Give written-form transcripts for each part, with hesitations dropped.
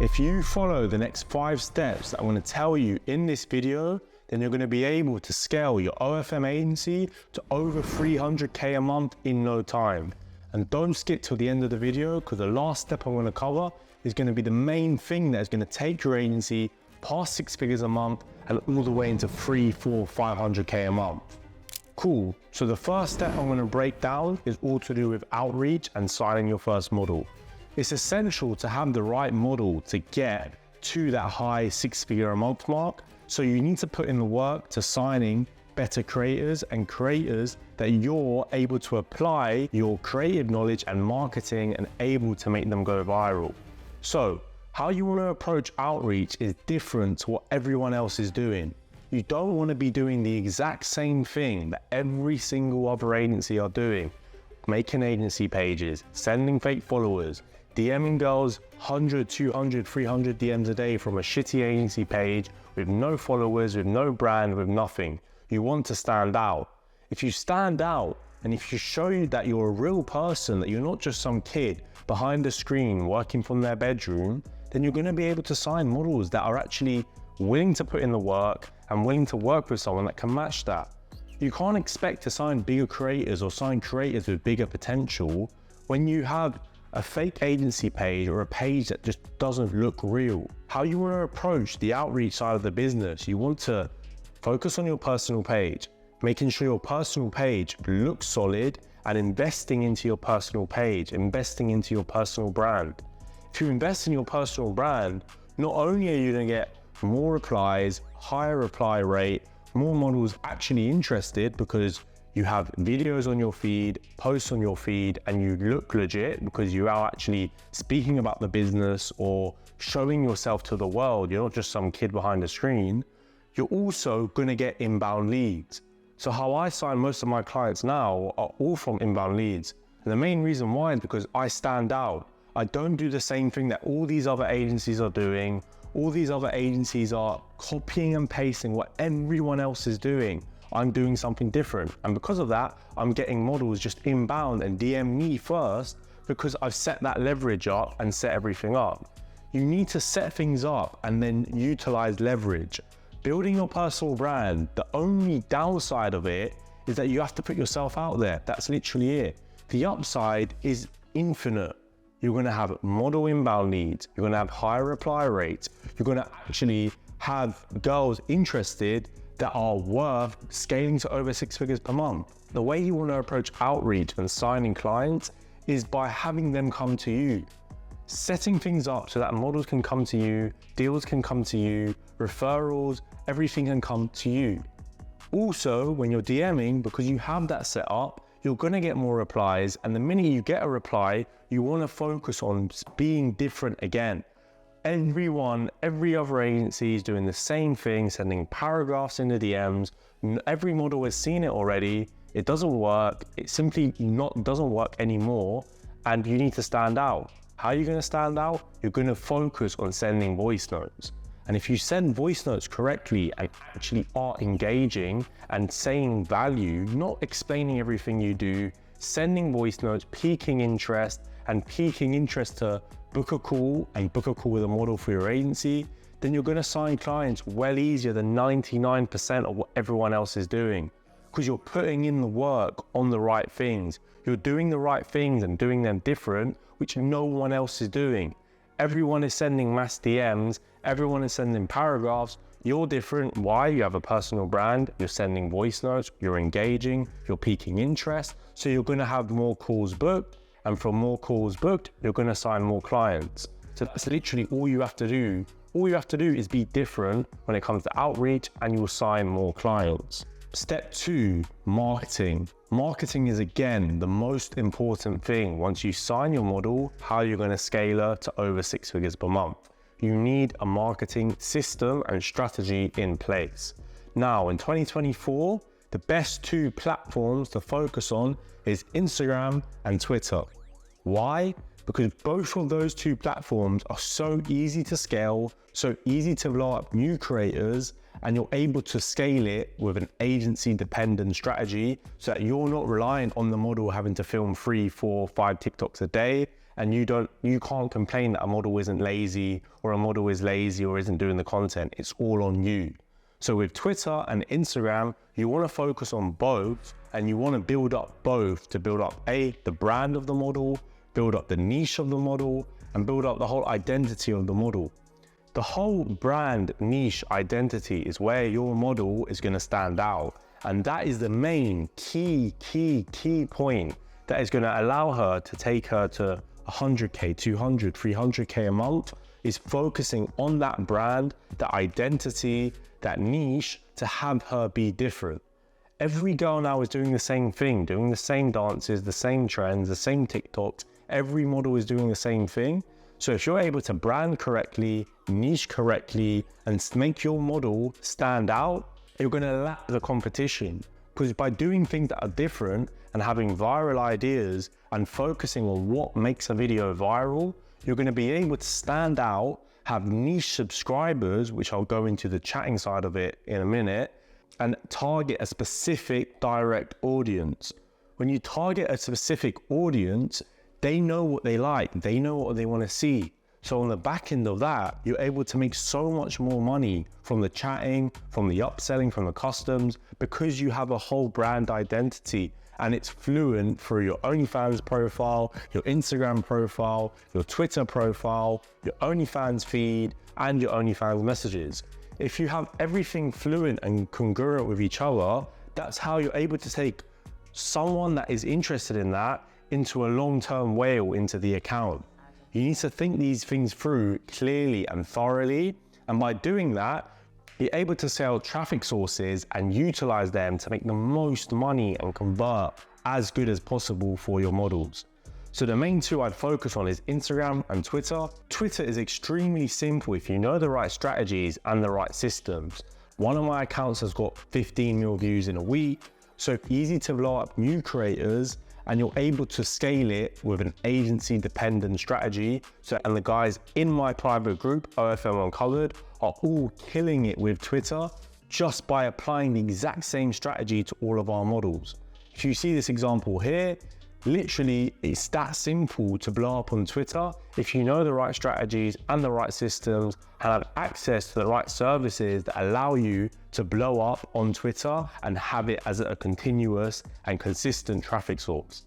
If you follow the next 5 steps that I'm going to tell you in this video, then you're going to be able to scale your OFM agency to over 300K a month in no time. And don't skip till the end of the video, because the last step I'm going to cover is going to be the main thing that is going to take your agency past 6 figures a month and all the way into 300, 400, 500K a month. Cool. So the first step I'm going to break down is all to do with outreach and signing your first model. It's essential to have the right model to get to that high 6 figure a month mark. So you need to put in the work to signing better creators and creators that you're able to apply your creative knowledge and marketing and able to make them go viral. So how you want to approach outreach is different to what everyone else is doing. You don't want to be doing the exact same thing that every single other agency are doing. Making agency pages, sending fake followers, DMing girls 100, 200, 300 DMs a day from a shitty agency page with no followers, with no brand, with nothing. You want to stand out. If you stand out and if you show that you're a real person, that you're not just some kid behind the screen working from their bedroom, then you're going to be able to sign models that are actually willing to put in the work and willing to work with someone that can match that. You can't expect to sign bigger creators or sign creators with bigger potential when you have a fake agency page or a page that just doesn't look real. How you want to approach the outreach side of the business, you want to focus on your personal page, making sure your personal page looks solid and investing into your personal page, investing into your personal brand. If you invest in your personal brand, not only are you going to get more replies, higher reply rate, more models actually interested because you have videos on your feed, posts on your feed, and you look legit because you are actually speaking about the business or showing yourself to the world. You're not just some kid behind the screen. You're also going to get inbound leads. So how I sign most of my clients now are all from inbound leads. And the main reason why is because I stand out. I don't do the same thing that all these other agencies are doing. All these other agencies are copying and pasting what everyone else is doing. I'm doing something different. And because of that, I'm getting models just inbound and DM me first because I've set that leverage up and set everything up. You need to set things up and then utilize leverage. Building your personal brand, the only downside of it is that you have to put yourself out there. That's literally it. The upside is infinite. You're going to have model inbound leads. You're going to have higher reply rates. You're going to actually have girls interested that are worth scaling to over 6 figures per month. The way you want to approach outreach and signing clients is by having them come to you. Setting things up so that models can come to you, deals can come to you, referrals, everything can come to you. Also, when you're DMing, because you have that set up, you're going to get more replies. And the minute you get a reply, you want to focus on being different again. Every other agency is doing the same thing, sending paragraphs in the DMs. Every model has seen it already. It doesn't work. It simply doesn't work anymore. And you need to stand out. How are you going to stand out? You're going to focus on sending voice notes. And if you send voice notes correctly and actually are engaging and saying value, not explaining everything you do, sending voice notes, piquing interest to book a call with a model for your agency, then you're going to sign clients well easier than 99% of what everyone else is doing, because you're putting in the work on the right things. You're doing the right things and doing them different, which no one else is doing. Everyone is sending mass DMs. Everyone is sending paragraphs. You're different. Why? You have a personal brand. You're sending voice notes. You're engaging. You're piquing interest. So you're going to have more calls booked. And from more calls booked, you're going to sign more clients. So that's literally all you have to do. All you have to do is be different when it comes to outreach and you'll sign more clients. Step 2, marketing. Marketing is again the most important thing. Once you sign your model, how you're going to scale her to over 6 figures per month. You need a marketing system and strategy in place. Now in 2024, the best 2 platforms to focus on is Instagram and Twitter. Why? Because both of those 2 platforms are so easy to scale, so easy to blow up new creators, and you're able to scale it with an agency dependent strategy so that you're not reliant on the model having to film 3, 4, 5 TikToks a day and you can't complain that a model isn't lazy or a model is lazy or isn't doing the content. It's all on you. So with Twitter and Instagram, you want to focus on both, and you want to build up both to build up the brand of the model, build up the niche of the model, and build up the whole identity of the model. The whole brand niche identity is where your model is going to stand out. And that is the main key point that is going to allow her to take her to 100K, 200, 300K a month, is focusing on that brand, that identity, that niche, to have her be different. Every girl now is doing the same thing, doing the same dances, the same trends, the same TikToks. Every model is doing the same thing. So if you're able to brand correctly, niche correctly, and make your model stand out, you're going to lap the competition. Because by doing things that are different and having viral ideas and focusing on what makes a video viral, you're going to be able to stand out, have niche subscribers, which I'll go into the chatting side of it in a minute, and target a specific direct audience. When you target a specific audience, they know what they like, they know what they want to see. So on the back end of that, you're able to make so much more money from the chatting, from the upselling, from the customs, because you have a whole brand identity and it's fluent through your OnlyFans profile, your Instagram profile, your Twitter profile, your OnlyFans feed, and your OnlyFans messages. If you have everything fluent and congruent with each other, that's how you're able to take someone that is interested in that into a long-term whale into the account. You need to think these things through clearly and thoroughly. And by doing that, you're able to sell traffic sources and utilize them to make the most money and convert as good as possible for your models. So the main two I'd focus on is Instagram and Twitter. Twitter is extremely simple if you know the right strategies and the right systems. One of my accounts has got 15 mil views in a week. So easy to blow up new creators, and you're able to scale it with an agency dependent strategy. So, and the guys in my private group, OFM Uncovered, are all killing it with Twitter just by applying the exact same strategy to all of our models. If you see this example here, literally it's that simple to blow up on Twitter if you know the right strategies and the right systems and have access to the right services that allow you to blow up on Twitter and have it as a continuous and consistent traffic source.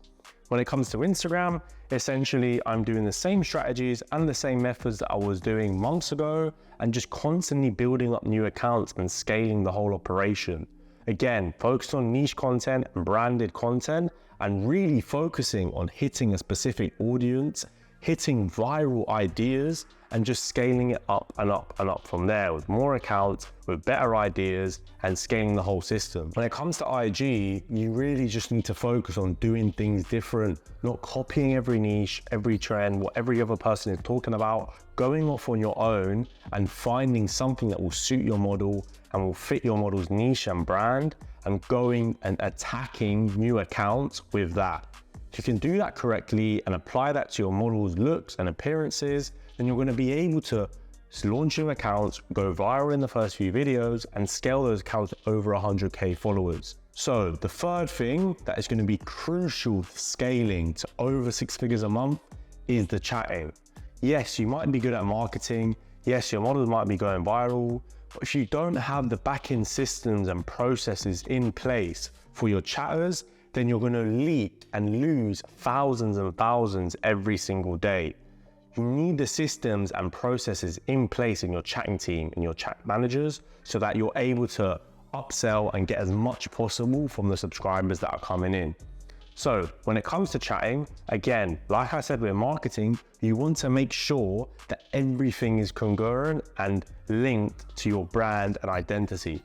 When it comes to Instagram, essentially I'm doing the same strategies and the same methods that I was doing months ago, and just constantly building up new accounts and scaling the whole operation. Again, focused on niche content and branded content, and really focusing on hitting a specific audience, hitting viral ideas, and just scaling it up and up and up from there with more accounts, with better ideas, and scaling the whole system. When it comes to IG, you really just need to focus on doing things different, not copying every niche, every trend, what every other person is talking about, going off on your own and finding something that will suit your model and will fit your model's niche and brand, and going and attacking new accounts with that. If you can do that correctly and apply that to your model's looks and appearances, then you're going to be able to launch your accounts, go viral in the first few videos, and scale those accounts to over 100K followers. So the third thing that is going to be crucial for scaling to over 6 figures a month is the chatting. Yes, you might be good at marketing. Yes, your models might be going viral. But if you don't have the back-end systems and processes in place for your chatters, then you're going to leak and lose thousands and thousands every single day. You need the systems and processes in place in your chatting team and your chat managers so that you're able to upsell and get as much possible from the subscribers that are coming in. So when it comes to chatting, again, like I said with marketing, you want to make sure that everything is congruent and linked to your brand and identity.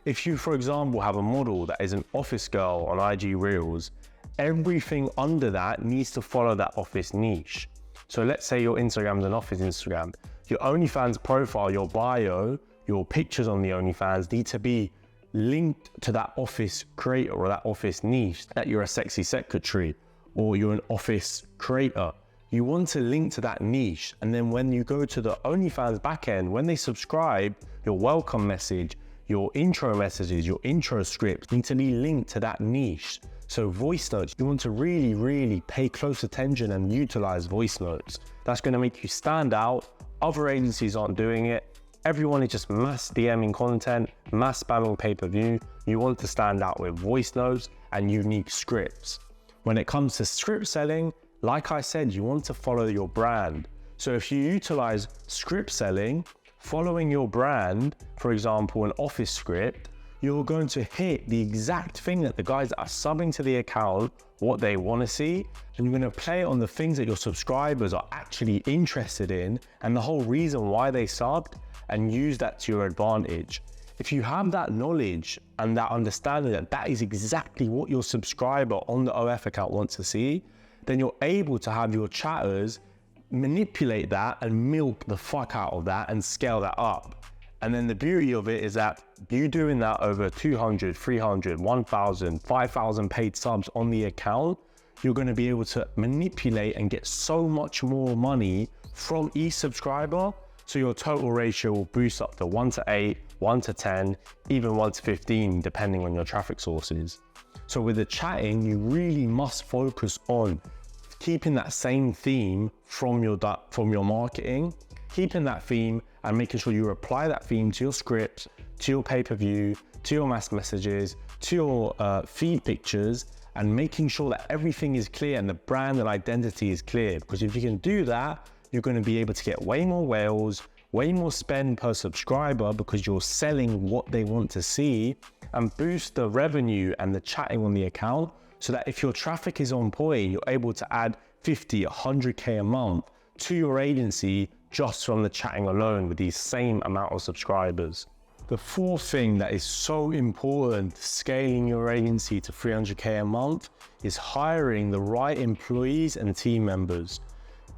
If you, for example, have a model that is an office girl on IG Reels, everything under that needs to follow that office niche. So let's say your Instagram is an office Instagram. Your OnlyFans profile, your bio, your pictures on the OnlyFans need to be linked to that office creator or that office niche, that you're a sexy secretary or you're an office creator. You want to link to that niche. And then when you go to the OnlyFans backend, when they subscribe, your welcome message, your intro messages, your intro scripts need to be linked to that niche. So voice notes, you want to really pay close attention and utilize voice notes. That's going to make you stand out. Other agencies aren't doing it. Everyone is just mass DMing content, mass spamming pay-per-view. You want to stand out with voice notes and unique scripts. When it comes to script selling, like I said, you want to follow your brand. So if you utilize script selling, following your brand, for example, an office script, you're going to hit the exact thing that the guys that are subbing to the account, what they want to see, and you're going to play on the things that your subscribers are actually interested in and the whole reason why they subbed, and use that to your advantage. If you have that knowledge and that understanding that that is exactly what your subscriber on the OF account wants to see, then you're able to have your chatters manipulate that and milk the fuck out of that and scale that up. And then the beauty of it is that you doing that over 200, 300, 1,000, 5,000 paid subs on the account, you're going to be able to manipulate and get so much more money from each subscriber. So your total ratio will boost up to 1:8, 1:10, even 1:15, depending on your traffic sources. So with the chatting, you really must focus on keeping that same theme from your marketing, keeping that theme and making sure you apply that theme to your scripts, to your pay-per-view, to your mass messages, to your feed pictures, and making sure that everything is clear and the brand and identity is clear. Because if you can do that, you're going to be able to get way more whales, way more spend per subscriber because you're selling what they want to see, and boost the revenue and the chatting on the account so that if your traffic is on point, you're able to add 50, 100K a month to your agency just from the chatting alone with these same amount of subscribers. The fourth thing that is so important to scaling your agency to 300K a month is hiring the right employees and team members.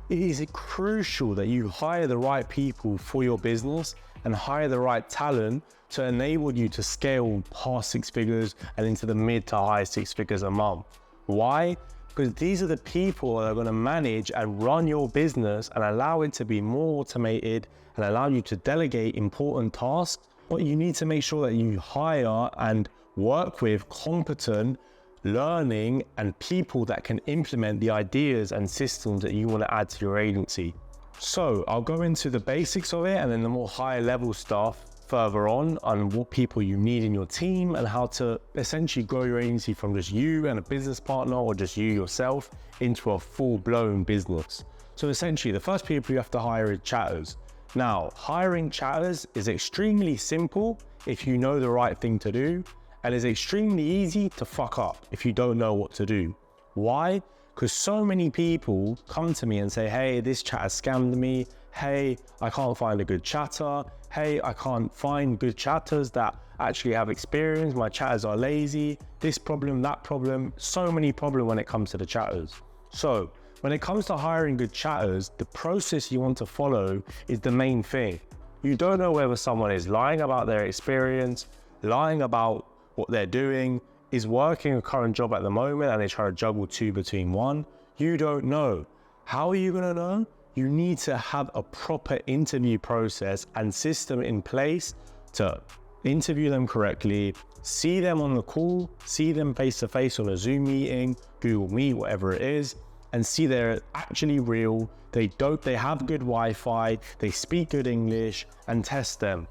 It is crucial that you hire the right people for your business and hire the right talent to enable you to scale past 6 figures and into the mid to high 6 figures a month. Why? Because these are the people that are going to manage and run your business and allow it to be more automated and allow you to delegate important tasks. But you need to make sure that you hire and work with competent learning and people that can implement the ideas and systems that you want to add to your agency. So I'll go into the basics of it and then the more higher level stuff further on what people you need in your team and how to essentially grow your agency from just you and a business partner or just you yourself into a full-blown business. So essentially the first people you have to hire is chatters. Now, hiring chatters is extremely simple if you know the right thing to do, and is extremely easy to fuck up if you don't know what to do. Why? Because so many people come to me and say, hey, this chat has scammed me. Hey, I can't find a good chatter. Hey, I can't find good chatters that actually have experience. My chatters are lazy. This problem, that problem. So many problems when it comes to the chatters. So when it comes to hiring good chatters, the process you want to follow is the main thing. You don't know whether someone is lying about their experience, lying about what they're doing, is working a current job at the moment and they try to juggle 2 between 1. You don't know. How are you going to know? You need to have a proper interview process and system in place to interview them correctly, see them on the call, see them face to face on a Zoom meeting, Google Meet, whatever it is, and see they're actually real. They have good Wi-Fi, they speak good English, and test them.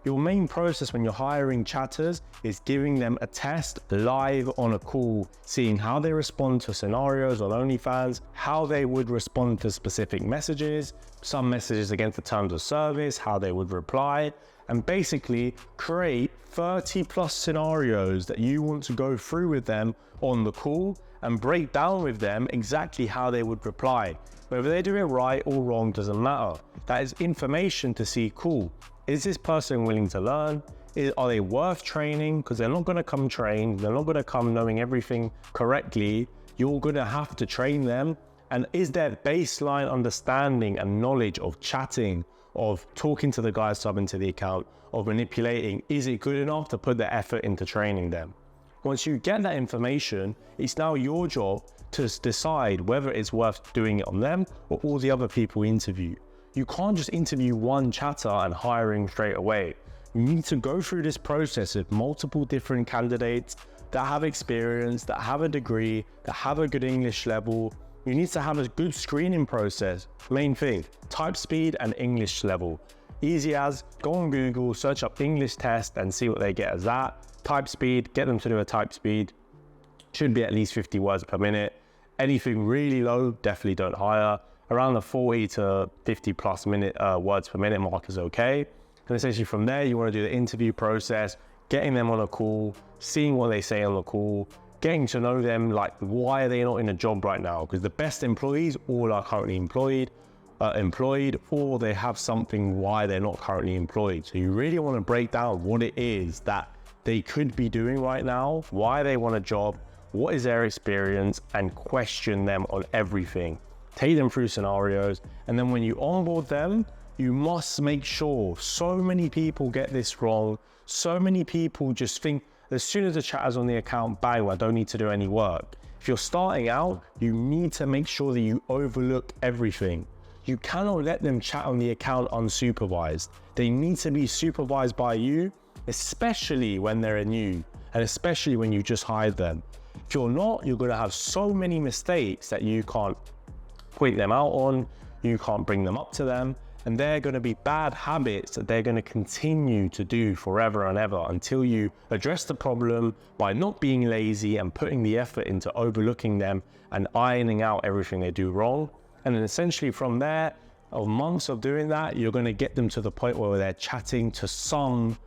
Your main process when you're hiring chatters is giving them a test live on a call, seeing how they respond to scenarios on OnlyFans, how they would respond to specific messages, some messages against the terms of service, how they would reply, and basically create 30 plus scenarios that you want to go through with them on the call and break down with them exactly how they would reply. Whether they do it right or wrong doesn't matter. That is information to see, cool. Is this person willing to learn? Are they worth training? Because they're not going to come trained. They're not going to come knowing everything correctly. You're going to have to train them. And is their baseline understanding and knowledge of chatting, of talking to the guys subbing to the account, of manipulating, is it good enough to put the effort into training them? Once you get that information, it's now your job to decide whether it's worth doing it on them or all the other people you interview. You can't just interview one chatter and hire him straight away. You need to go through this process of multiple different candidates, that have experience, that have a degree, that have a good English level. You need to have a good screening process. Main thing, type speed and English level. Easy as, go on Google, search up English test and see what they get as that. Type speed, get them to do a type speed. Should be at least 50 words per minute. Anything really low, definitely don't hire. Around the 40 to 50 plus words per minute mark is okay. And essentially from there, you want to do the interview process, getting them on a call, seeing what they say on the call, getting to know them, like why are they not in a job right now? Because the best employees all are currently employed, or they have something why they're not currently employed. So you really want to break down what it is that they could be doing right now, why they want a job, what is their experience, and question them on everything. Take them through scenarios, and then when you onboard them, you must make sure. So many people get this wrong. So many people just think as soon as the chatter's on the account, bang, I don't need to do any work. If you're starting out, you need to make sure that you overlook everything. You cannot let them chat on the account unsupervised. They need to be supervised by you, especially when they're new, and especially when you just hired them. If you're not, you're gonna have so many mistakes that you can't point them out on, you can't bring them up to them, and they're gonna be bad habits that they're gonna continue to do forever and ever until you address the problem by not being lazy and putting the effort into overlooking them and ironing out everything they do wrong. And then essentially from there, of months of doing that, you're gonna get them to the point where they're chatting to some,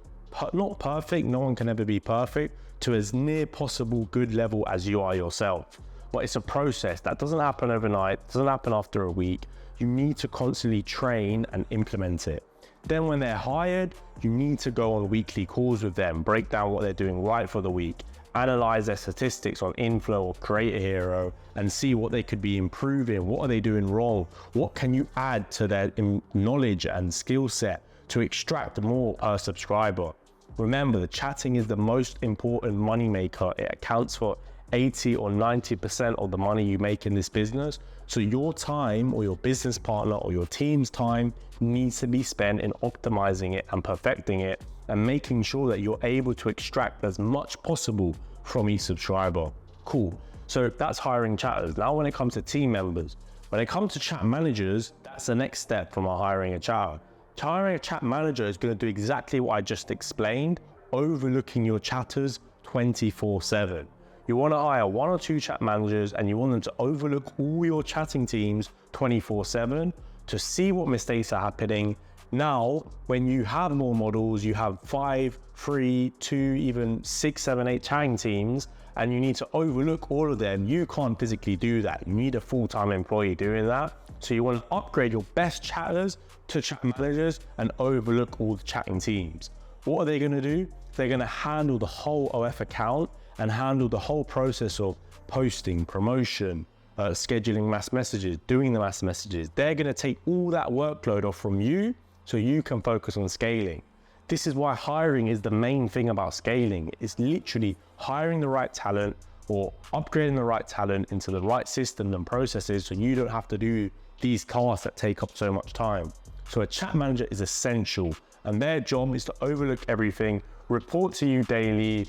not perfect, no one can ever be perfect, to as near possible good level as you are yourself. But it's a process that doesn't happen overnight, doesn't happen after a week. You need to constantly train and implement it. Then when they're hired, you need to go on weekly calls with them, break down what they're doing right for the week, analyze their statistics on Inflow or Create a Hero, and see what they could be improving. What are they doing wrong? What can you add to their knowledge and skill set to extract more per subscriber? Remember, the chatting is the most important money maker. It accounts for 80 or 90% of the money you make in this business. So your time or your business partner or your team's time needs to be spent in optimizing it and perfecting it and making sure that you're able to extract as much possible from each subscriber. Cool. So that's hiring chatters. Now when it comes to team members, when it comes to chat managers, that's the next step from hiring a chatter. Hiring a chat manager is going to do exactly what I just explained, overlooking your chatters 24/7. You want to hire 1 or 2 chat managers and you want them to overlook all your chatting teams 24/7 to see what mistakes are happening. Now, when you have more models, you have 5, 3, 2, even 6, 7, 8 chatting teams, and you need to overlook all of them. You can't physically do that. You need a full-time employee doing that. So you want to upgrade your best chatters to chat managers and overlook all the chatting teams. What are they going to do? They're going to handle the whole OF account and handle the whole process of posting, promotion, scheduling mass messages, doing the mass messages. They're going to take all that workload off from you so you can focus on scaling. This is why hiring is the main thing about scaling. It's literally hiring the right talent or upgrading the right talent into the right system and processes so you don't have to do these tasks that take up so much time. So a chat manager is essential, and their job is to overlook everything, report to you daily,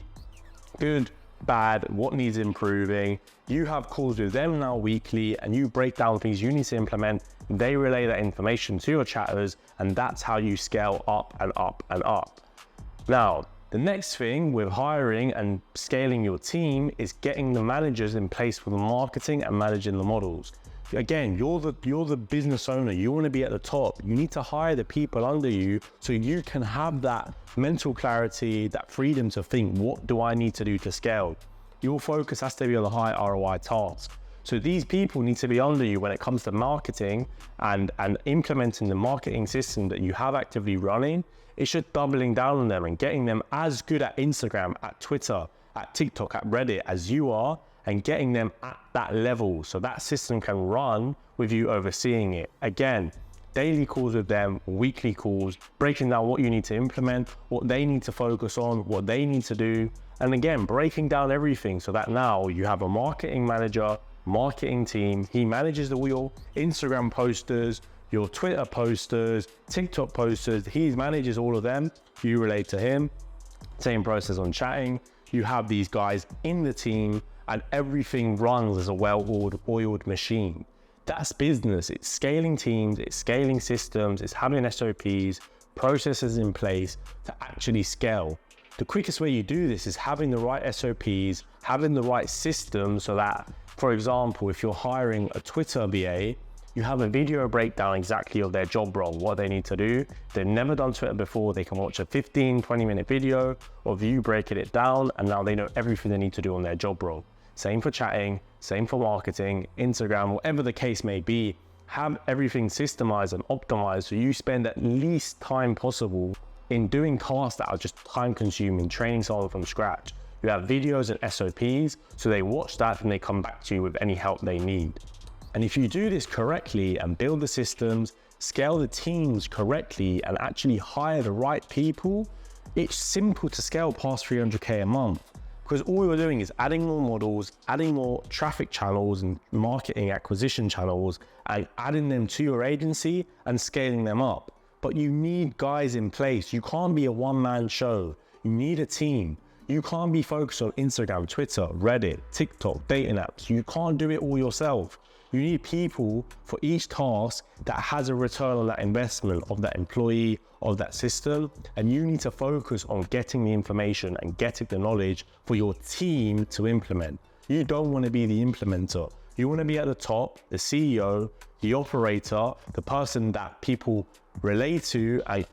good, bad, what needs improving. You have calls with them now weekly and you break down things you need to implement. They relay that information to your chatters, and that's how you scale up and up and up. Now, the next thing with hiring and scaling your team is getting the managers in place for the marketing and managing the models. Again, you're the business owner. You want to be at the top. You need to hire the people under you so you can have that mental clarity, that freedom to think, what do I need to do to scale? Your focus has to be on the high ROI tasks. So these people need to be under you when it comes to marketing and implementing the marketing system that you have actively running. It's just doubling down on them and getting them as good at Instagram, at Twitter, at TikTok, at Reddit as you are, and getting them at that level so that system can run with you overseeing it. Again, daily calls with them, weekly calls, breaking down what you need to implement, what they need to focus on, what they need to do. And again, breaking down everything so that now you have a marketing manager, marketing team. He manages all your Instagram posters, your Twitter posters, TikTok posters. He manages all of them. You relate to him. Same process on chatting. you have these guys in the team and everything runs as a well-oiled machine. That's business. It's scaling teams, it's scaling systems, it's having SOPs, processes in place to actually scale. The quickest way you do this is having the right SOPs, having the right systems so that, for example, if you're hiring a Twitter BA, you have a video breakdown exactly of their job role, what they need to do. If they've never done Twitter before, they can watch a 15-20 minute video of you breaking it down, and now they know everything they need to do on their job role. Same for chatting, same for marketing, Instagram, whatever the case may be. Have everything systemized and optimized so you spend at least time possible in doing tasks that are just time consuming, training someone from scratch. You have videos and SOPs, so they watch that and they come back to you with any help they need. And if you do this correctly and build the systems, scale the teams correctly and actually hire the right people, it's simple to scale past 300K a month. Because all you're doing is adding more models, adding more traffic channels and marketing acquisition channels, and adding them to your agency and scaling them up. But you need guys in place. You can't be a one-man show. You need a team. You can't be focused on Instagram, Twitter, Reddit, TikTok, dating apps. You can't do it all yourself. You need people for each task that has a return on that investment of that employee, of that system, and you need to focus on getting the information and getting the knowledge for your team to implement. You don't want to be the implementer. You want to be at the top, the CEO, the operator, the person that people relate to, and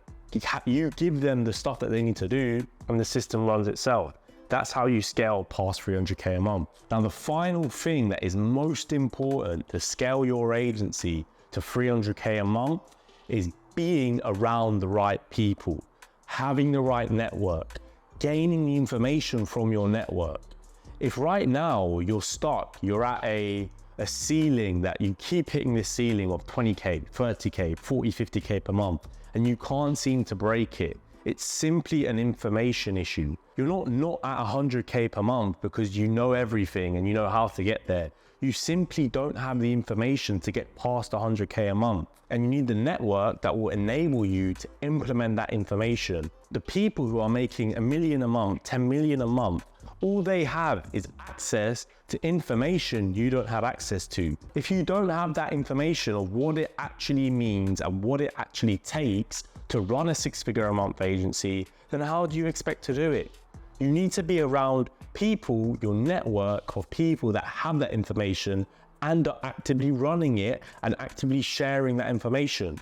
you give them the stuff that they need to do and the system runs itself. That's how you scale past 300K a month. Now, the final thing that is most important to scale your agency to 300K a month is being around the right people, having the right network, gaining the information from your network. If right now you're stuck, you're at a ceiling that you keep hitting this ceiling of 20K, 30K, 40, 50K per month, and you can't seem to break it, it's simply an information issue. You're not at 100K per month because you know everything and you know how to get there. You simply don't have the information to get past 100K a month. And you need the network that will enable you to implement that information. The people who are making $1 million a month, 10 million a month, all they have is access to information you don't have access to. If you don't have that information of what it actually means and what it actually takes to run a 6-figure a month agency, then how do you expect to do it? You need to be around people, your network of people that have that information and are actively running it and actively sharing that information.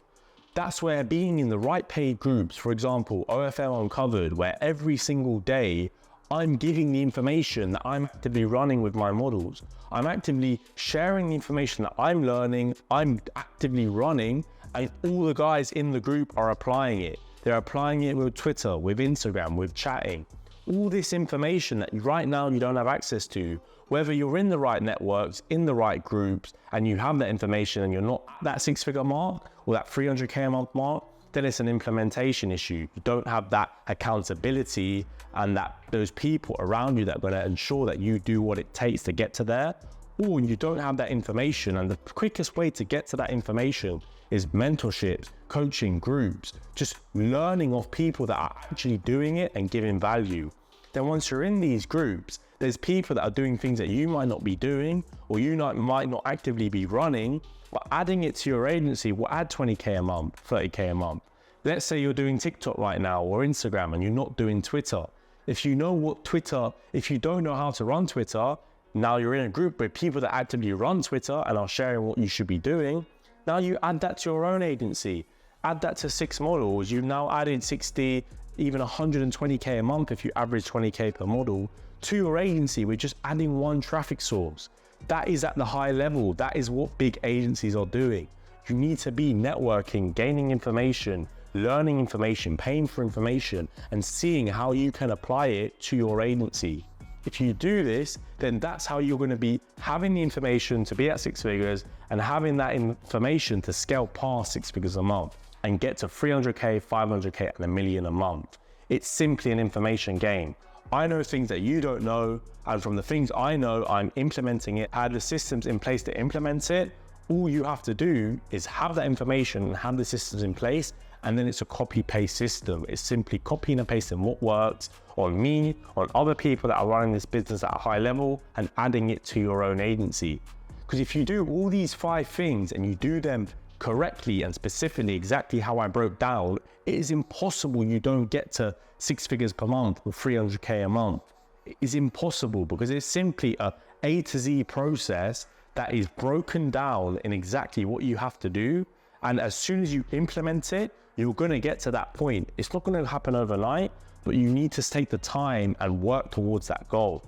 That's where being in the right paid groups, for example, OFM Uncovered, where every single day I'm giving the information that I'm actively running with my models. I'm actively sharing the information that I'm learning, I'm actively running, and all the guys in the group are applying it. They're applying it with Twitter, with Instagram, with chatting. All this information that right now you don't have access to, whether you're in the right networks, in the right groups, and you have that information and you're not at that 6-figure mark or that 300K a month mark, then it's an implementation issue. You don't have that accountability and that those people around you that are going to ensure that you do what it takes to get to there, or you don't have that information. And the quickest way to get to that information is mentorships, coaching groups, just learning off people that are actually doing it and giving value. Then once you're in these groups, there's people that are doing things that you might not be doing or you might not actively be running, but adding it to your agency will add 20K a month, 30K a month. Let's say you're doing TikTok right now or Instagram and you're not doing Twitter. If you know what Twitter, if you don't know how to run Twitter, now you're in a group with people that actively run Twitter and are sharing what you should be doing. Now you add that to your own agency, add that to 6 models. You've now added 60, even 120K a month if you average 20K per model to your agency with just adding one traffic source. That is at the high level. That is what big agencies are doing. You need to be networking, gaining information, learning information, paying for information, and seeing how you can apply it to your agency. If you do this, then that's how you're going to be having the information to be at 6 figures and having that information to scale past 6 figures a month and get to 300K, 500K, and $1 million a month. It's simply an information game. I know things that you don't know, and from the things I know, I'm implementing it. I have the systems in place to implement it. All you have to do is have that information and have the systems in place and then it's a copy-paste system. It's simply copying and pasting what works on me, on other people that are running this business at a high level, and adding it to your own agency. Because if you do all these 5 things and you do them correctly and specifically exactly how I broke down, it is impossible you don't get to 6 figures per month or 300K a month. It is impossible, because it's simply A to Z process that is broken down in exactly what you have to do. And as soon as you implement it, you're going to get to that point. It's not going to happen overnight, but you need to take the time and work towards that goal.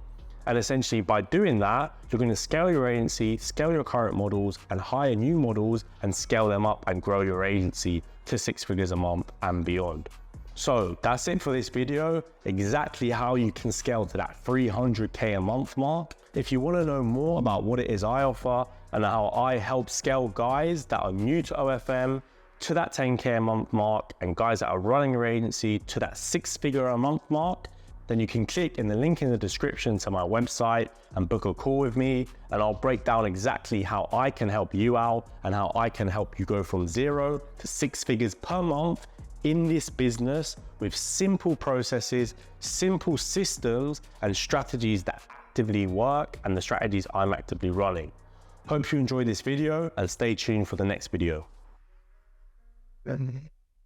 And essentially by doing that, you're going to scale your agency, scale your current models, and hire new models and scale them up and grow your agency to 6 figures a month and beyond. So that's it for this video, exactly how you can scale to that 300K a month mark. If you want to know more about what it is I offer and how I help scale guys that are new to OFM to that 10K a month mark, and guys that are running your agency to that 6 figure a month mark, then you can click in the link in the description to my website and book a call with me, and I'll break down exactly how I can help you out and how I can help you go from 0 to 6 figures per month in this business with simple processes, simple systems, and strategies that actively work, and the strategies I'm actively running. Hope you enjoyed this video, and stay tuned for the next video.